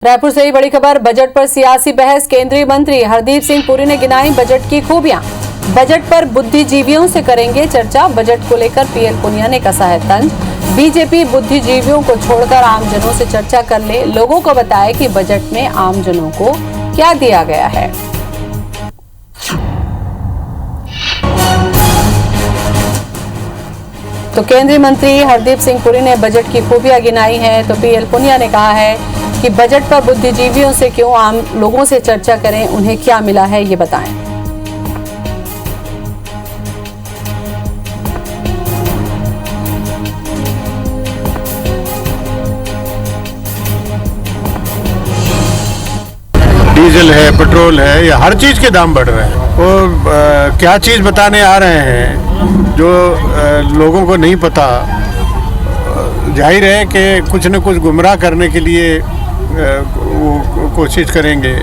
रायपुर से ही बड़ी खबर। बजट पर सियासी बहस। केंद्रीय मंत्री हरदीप सिंह पुरी ने गिनाई बजट की खूबियां। बजट पर बुद्धिजीवियों से करेंगे चर्चा। बजट को लेकर पीएल पुनिया ने कसा है तंज। बीजेपी बुद्धिजीवियों को छोड़कर आमजनों से चर्चा कर ले। लोगों को बताए कि बजट में आमजनों को क्या दिया गया है। तो केंद्रीय मंत्री हरदीप सिंह पुरी ने बजट की खूबियां गिनाई हैं। तो पीएल पुनिया ने कहा है कि बजट पर बुद्धिजीवियों से क्यों आम लोगों से चर्चा करें, उन्हें क्या मिला है ये बताएं। डीजल है, पेट्रोल है, या हर चीज़ के दाम बढ़ रहे हैं। वो क्या चीज़ बताने आ रहे हैं जो लोगों को नहीं पता। जाहिर है कि कुछ न कुछ गुमराह करने के लिए वो कोशिश करेंगे।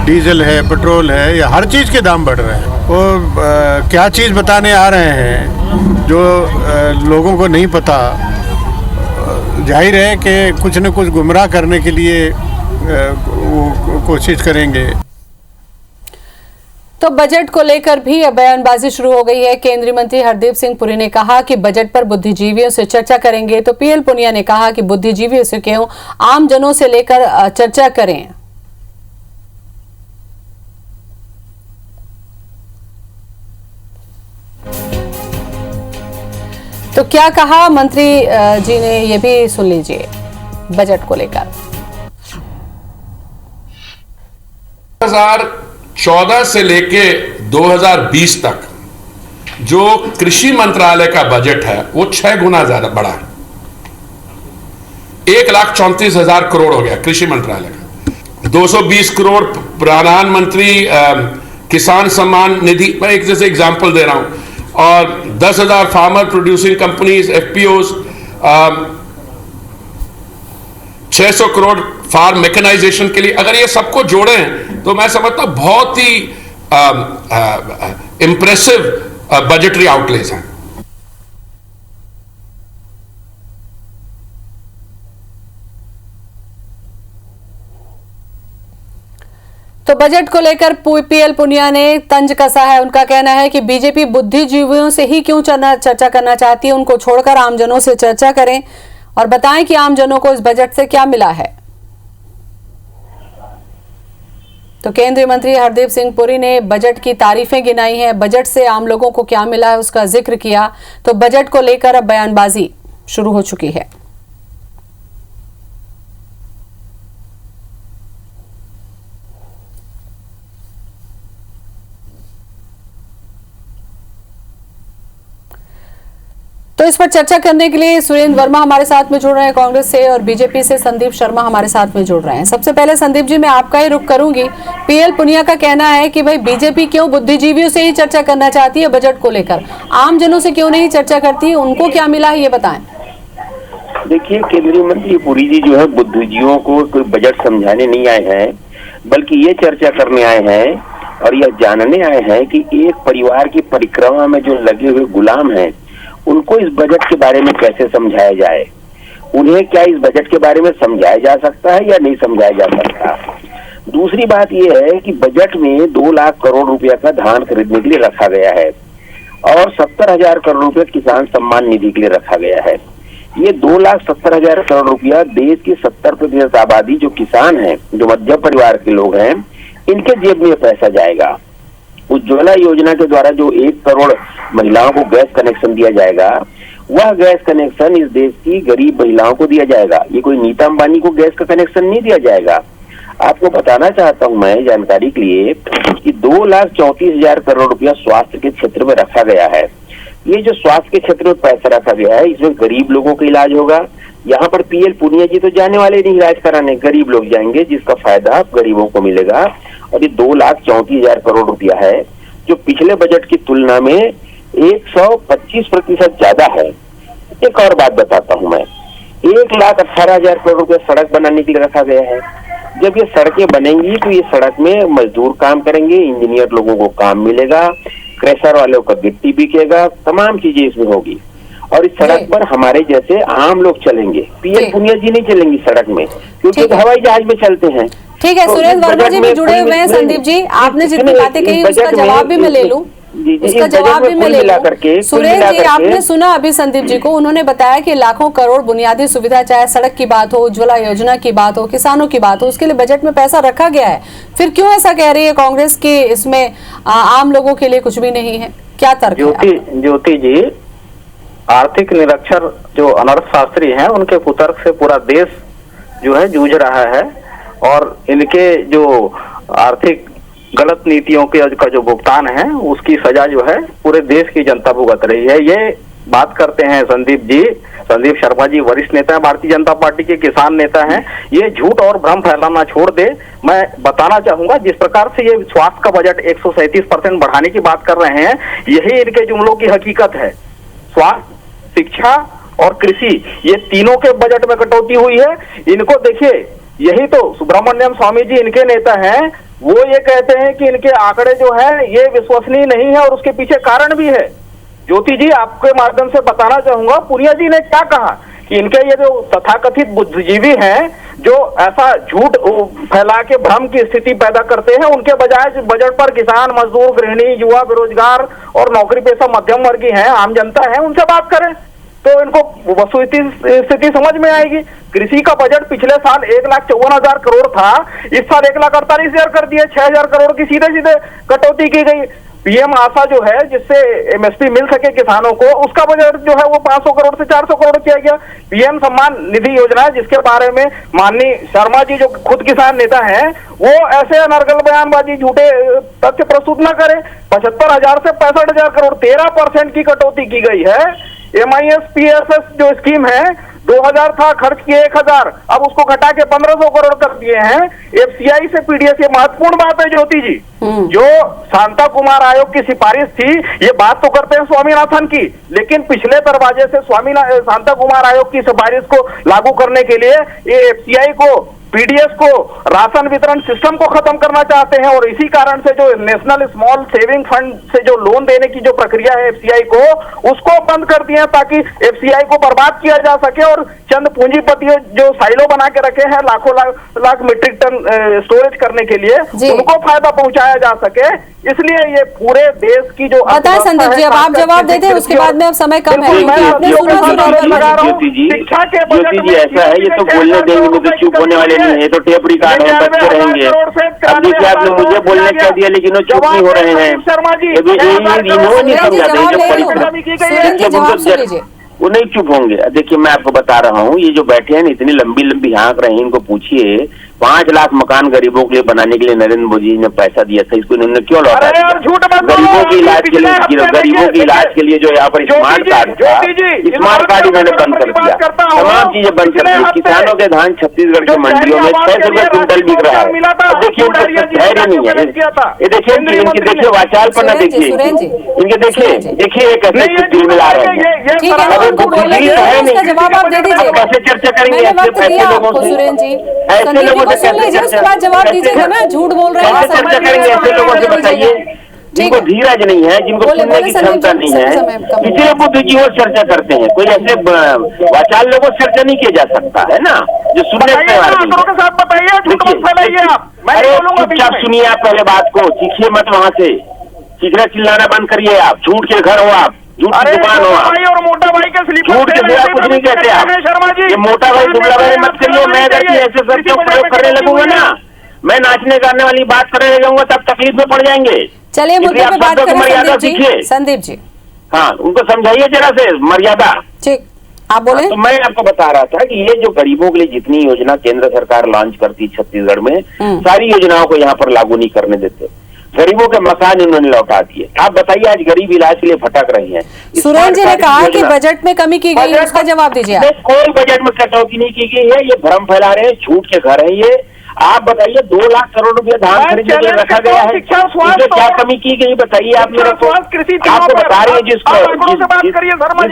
डीजल है, पेट्रोल है, या हर चीज़ के दाम बढ़ रहे हैं। वो क्या चीज़ बताने आ रहे हैं जो लोगों को नहीं पता। जाहिर है कि कुछ न कुछ गुमराह करने के लिए वो कोशिश करेंगे। तो बजट को लेकर भी अब बयानबाजी शुरू हो गई है। केंद्रीय मंत्री हरदीप सिंह पुरी ने कहा कि बजट पर बुद्धिजीवियों से चर्चा करेंगे। तो पीएल पुनिया ने कहा कि बुद्धिजीवियों से क्यों आम जनों से लेकर चर्चा करें। तो क्या कहा मंत्री जी ने, ये भी सुन लीजिए बजट को लेकर। 2014 से लेके 2020 तक जो कृषि मंत्रालय का बजट है वो 6 गुना ज्यादा बढ़ा है। 1,34,000 करोड़ हो गया कृषि मंत्रालय का। 220 करोड़ प्रधानमंत्री किसान सम्मान निधि, मैं एक जैसे एग्जांपल दे रहा हूं, और 10,000 farmer producing companies FPOs, 600 crore farm mechanisation के लिए। अगर ये सबको जोड़ें तो मैं समझता हूं बहुत ही इंप्रेसिव बजटरी आउटलेज हैं। तो बजट को लेकर पीएल पुनिया ने तंज कसा है। उनका कहना है कि बीजेपी बुद्धिजीवियों से ही क्यों चर्चा करना चाहती है, उनको छोड़कर आमजनों से चर्चा करें और बताएं कि आमजनों को इस बजट से क्या मिला है। तो केंद्रीय मंत्री हरदीप सिंह पुरी ने बजट की तारीफें गिनाई हैं। बजट से आम लोगों को क्या मिला है उसका जिक्र किया। तो बजट को लेकर अब बयानबाजी शुरू हो चुकी है। तो इस पर चर्चा करने के लिए सुरेंद्र वर्मा हमारे साथ में जुड़ रहे हैं कांग्रेस से, और बीजेपी से संदीप शर्मा हमारे साथ में जुड़ रहे हैं। सबसे पहले संदीप जी, मैं आपका ही रुख करूंगी। पीएल पुनिया का कहना है कि भाई बीजेपी क्यों बुद्धिजीवियों से ही चर्चा करना चाहती है बजट को लेकर, आम जनों से क्यों नहीं चर्चा करती, उनको क्या मिला है ये बताएं। देखिए, केंद्रीय मंत्री पुरी जी जो है बुद्धिजीवियों को कोई बजट समझाने नहीं आए हैं, बल्कि ये चर्चा करने आए हैं और यह जानने आए हैं कि एक परिवार की परिक्रमा में जो लगे हुए गुलाम हैं उनको इस बजट के बारे में कैसे समझाया जाए। उन्हें क्या इस बजट के बारे में समझाया जा सकता है या नहीं समझाया जा सकता। दूसरी बात यह है कि बजट में 2 लाख करोड़ रुपया का धान खरीदने के लिए रखा गया है और 70,000 करोड़ रुपया किसान सम्मान निधि के लिए रखा गया है। ये 2,70,000 करोड़ रुपया देश की 70% आबादी जो किसान है, जो मध्यम परिवार के लोग हैं, इनके जेब में पैसा जाएगा। उज्ज्वला योजना के द्वारा जो 1 करोड़ महिलाओं को गैस कनेक्शन दिया जाएगा, वह गैस कनेक्शन इस देश की गरीब महिलाओं को दिया जाएगा। ये कोई नीता अंबानी को गैस का कनेक्शन नहीं दिया जाएगा। आपको बताना चाहता हूं मैं जानकारी के लिए कि 2,34,000 करोड़ रुपया स्वास्थ्य के क्षेत्र में रखा गया है। ये जो स्वास्थ्य के क्षेत्र में पैसा रखा गया है, इसमें गरीब लोगों का इलाज होगा। यहाँ पर पीएल पुनिया जी तो जाने वाले नहीं इलाज कराने, गरीब लोग जाएंगे जिसका फायदा गरीबों को मिलेगा। और ये 2,34,000 करोड़ रुपया है जो पिछले बजट की तुलना में 125% ज्यादा है। एक और बात बताता हूं मैं, 1,18,000 करोड़ रुपया सड़क बनाने के लिए रखा गया है। जब ये सड़कें बनेंगी तो ये सड़क में मजदूर काम करेंगे, इंजीनियर लोगों को काम मिलेगा, क्रेशर वालों का गिट्टी बिकेगा, तमाम चीजें इसमें होगी। और इस सड़क पर हमारे जैसे आम लोग चलेंगे। पीएल पुनिया जी नहीं चलेंगी सड़क में, क्योंकि हवाई जहाज में चलते हैं। ठीक है, सुरेंद्र वर्मा जी भी जुड़े हुए हैं। संदीप जी, आपने जितनी बातें कही उसका जवाब भी मैं ले लूं, उसका जवाब भी मैं ले लूं। सुरेंद्र जी, आपने सुना अभी संदीप जी को, उन्होंने बताया कि लाखों करोड़ बुनियादी सुविधा, चाहे सड़क की बात हो, उज्ज्वला योजना की बात हो, किसानों की बात हो, उसके लिए बजट में पैसा रखा गया है। फिर क्यों ऐसा कह रही है कांग्रेस की इसमें आम लोगों के लिए कुछ भी नहीं है? क्या तर्क है? ज्योति जी, आर्थिक निरक्षर जो अनर्थ शास्त्री हैं, उनके कुतर्क से पूरा देश जो है जूझ रहा है, और इनके जो आर्थिक गलत नीतियों के का जो भुगतान है उसकी सजा जो है पूरे देश की जनता भुगत रही है। ये बात करते हैं संदीप शर्मा जी, वरिष्ठ नेता है भारतीय जनता पार्टी के, किसान नेता हैं। ये झूठ और भ्रम फैलाना छोड़ दे। मैं बताना चाहूंगा, जिस प्रकार से ये स्वास्थ्य का बजट 137% बढ़ाने की बात कर रहे हैं, यही इनके जुमलों की हकीकत है। स्वास्थ्य, शिक्षा और कृषि, ये तीनों के बजट में कटौती हुई है। इनको देखिए, यही तो सुब्रमण्यम स्वामी जी इनके नेता हैं, वो ये कहते हैं कि इनके आंकड़े जो है ये विश्वसनीय नहीं है, और उसके पीछे कारण भी है। ज्योति जी, आपके माध्यम से बताना चाहूंगा, पुनिया जी ने क्या कहा कि इनके ये जो तथाकथित बुद्धिजीवी हैं, जो ऐसा झूठ फैला के भ्रम की स्थिति पैदा करते हैं, उनके बजाय बजट पर किसान, मजदूर, गृहिणी, युवा, बेरोजगार और नौकरी पेशा मध्यम वर्गीय हैं, आम जनता है, उनसे बात करें तो इनको वस्तुस्थिति समझ में आएगी। कृषि का बजट पिछले साल 1,54,000 करोड़ था, इस साल 1,48,000 कर दिए। 6,000 करोड़ की सीधे सीधे कटौती की गई। पीएम आशा जो है, जिससे एमएसपी मिल सके किसानों को, उसका बजट जो है वो 500 करोड़ से 400 करोड़ किया गया। पीएम सम्मान निधि योजना है, जिसके बारे में माननीय शर्मा जी जो खुद किसान नेता हैं, वो ऐसे अनर्गल बयानबाजी, झूठे तथ्य प्रस्तुत न करें। 75,000 से 65,000 करोड़, 13% की कटौती की गई है। MIS-PSS जो स्कीम है, 2,000 था, खर्च किए 1,000, अब उसको घटा के 1,500 करोड़ कर दिए हैं। FCI से PDS, ये महत्वपूर्ण बात है ज्योति जी। जो शांता कुमार आयोग की सिफारिश थी, ये बात तो करते हैं स्वामीनाथन की, लेकिन पिछले दरवाजे से शांता कुमार आयोग की सिफारिश को लागू करने के लिए ये FCI को, PDS को, राशन वितरण सिस्टम को खत्म करना चाहते हैं। और इसी कारण से जो नेशनल स्मॉल सेविंग फंड से जो लोन देने की जो प्रक्रिया है FCI को, उसको बंद कर दिए, ताकि FCI को बर्बाद किया जा सके और चंद पूंजीपति जो साइलो बना के रखे हैं लाखों लाख मीट्रिक टन स्टोरेज करने के लिए, उनको फायदा पहुंचाया जा सके। इसलिए ये पूरे देश की जो पता है संदीप जी, अब आप जवाब देते हैं, उसके बाद में अब समय कम है, क्योंकि आपने सुना शिक्षा के बजट में ऐसा है, ये तो बोलने देंगे तो चुप होने वाले नहीं है, तो टेप रिकॉर्ड है, बच्चे रहेंगे। अब देखिए, आपने मुझे बोलने क्या दिया, लेकिन वो चुप नहीं हो रहे हैं। वो नहीं चुप होंगे। देखिए, मैं आपको बता रहा हूँ, ये जो बैठे हैं इतनी लंबी लंबी हाँक रहे हैं, इनको पूछिए 5 लाख मकान गरीबों के लिए बनाने के लिए नरेंद्र मोदी ने पैसा दिया था, इसको इन्होंने क्यों लौटा दिया? गरीबों के इलाज के लिए, जो यहाँ पर स्मार्ट कार्ड इन्होंने बंद कर दिया, तमाम चीजें बंद कर दी। किसानों के धान छत्तीसगढ़ की मंडियों में 600 रुपए क्विंटल बिक रहा है। देखिए, उनका धैर्य नहीं है। ये देखिए, इनके देखिए वाचाल पर ना देखिए, इनके देखिए एक दिल मिला रहे हैं। जवाब आप दे दीजिए, कैसे चर्चा करेंगे ऐसे लोगों से? ऐसे लोगों से उसके बाद जवाब दीजिएगा ना, झूठ बोल रहे हैं। चर्चा करेंगे ऐसे लोगों से, बताइए, जिनको धीरज नहीं है, जिनको सुनने की क्षमता नहीं है, इसलिए बुद्धिजीवी चर्चा करते हैं। कोई ऐसे वाचाल लोगों से चर्चा नहीं किया जा सकता है ना, जो सुनने चुपचाप सुनिए। आप पहले बात को चीखिए मत, वहाँ से चीखना चिल्लाना बंद करिए। आप झूठ के घर हो, आप झूठ की दुकान हो, और मोटा भाई के झूठ के सिवा कुछ नहीं कहते आप। ये मोटा भाई दुबला भाई मत करिए। मैं अगर ऐसे शब्दों का प्रयोग करने लगूंगा ना, मैं नाचने गाने वाली बात करने लगूंगा, तब तकलीफ में पड़ जाएंगे। चलिए, मुद्दे पे बात करें संदीप जी। हाँ, उनको समझाइए जरा से मर्यादा। ठीक, आप बोले। तो मैं आपको बता रहा था कि ये जो गरीबों के लिए जितनी योजना केंद्र सरकार लॉन्च करती छत्तीसगढ़ में, सारी योजनाओं को यहाँ पर लागू नहीं करने देते। गरीबों के मकान इन्होंने लौटा दिए। आप बताइए, आज गरीब इलाज के लिए भटक रही हैं। सुरेंद्र जी ने कहा कि बजट में कमी की गई है, उसका जवाब दीजिए आप। कोई बजट में कटौती नहीं की गई है, ये भ्रम फैला रहे हैं, झूठ के घर है ये। आप बताइए, 2 लाख करोड़ रुपया धान खरीदने के लिए रखा गया है, इसमें क्या कमी की गई बताइए आप मेरे को। आपको बता रहे हैं जिस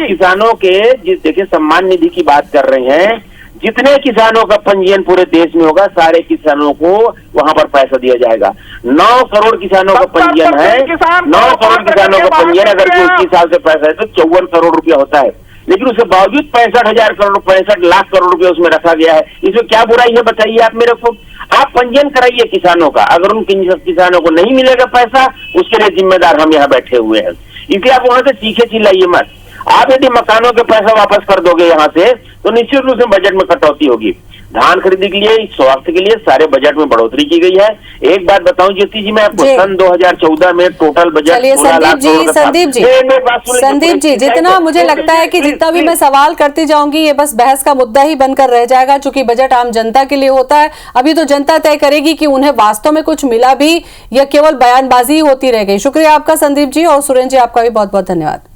किसानों के, देखिए सम्मान निधि की बात कर रहे हैं, जितने किसानों का पंजीयन पूरे देश में होगा, सारे किसानों को वहां पर पैसा दिया जाएगा। 9 करोड़ किसानों का पंजीयन है, 9 करोड़ किसानों का पंजीयन, अगर कोई 21 साल से पैसा है तो 54 करोड़ रुपया होता है। लेकिन उसके बावजूद 65,000 करोड़ 65 लाख करोड़ रुपए उसमें रखा गया है। इसमें क्या बुराई है बताइए आप मेरे को। आप पंजीयन कराइए किसानों का, अगर उन किसानों को नहीं मिलेगा पैसा, उसके लिए जिम्मेदार हम यहाँ बैठे हुए हैं। इसलिए आप वहां से चीखे चिल्लाइए मत। आप यदि मकानों के पैसा वापस कर दोगे यहाँ से, तो निश्चित रूप से बजट में कटौती होगी। धान खरीदी के लिए, स्वास्थ्य के लिए सारे बजट में बढ़ोतरी की गई है। एक बात बताऊं ज्योति जी, मैं आपको सन 2014 में टोटल बजट चलिए संदीप जी, जितना मुझे लगता है कि जितना भी मैं सवाल करती जाऊंगी ये बस बहस का मुद्दा ही बनकर रह जाएगा, क्योंकि बजट आम जनता के लिए होता है। अभी तो जनता तय करेगी कि उन्हें वास्तव में कुछ मिला भी या केवल बयानबाजी होती रह गई। शुक्रिया आपका संदीप जी, और सुरेंद्र जी आपका भी बहुत बहुत धन्यवाद।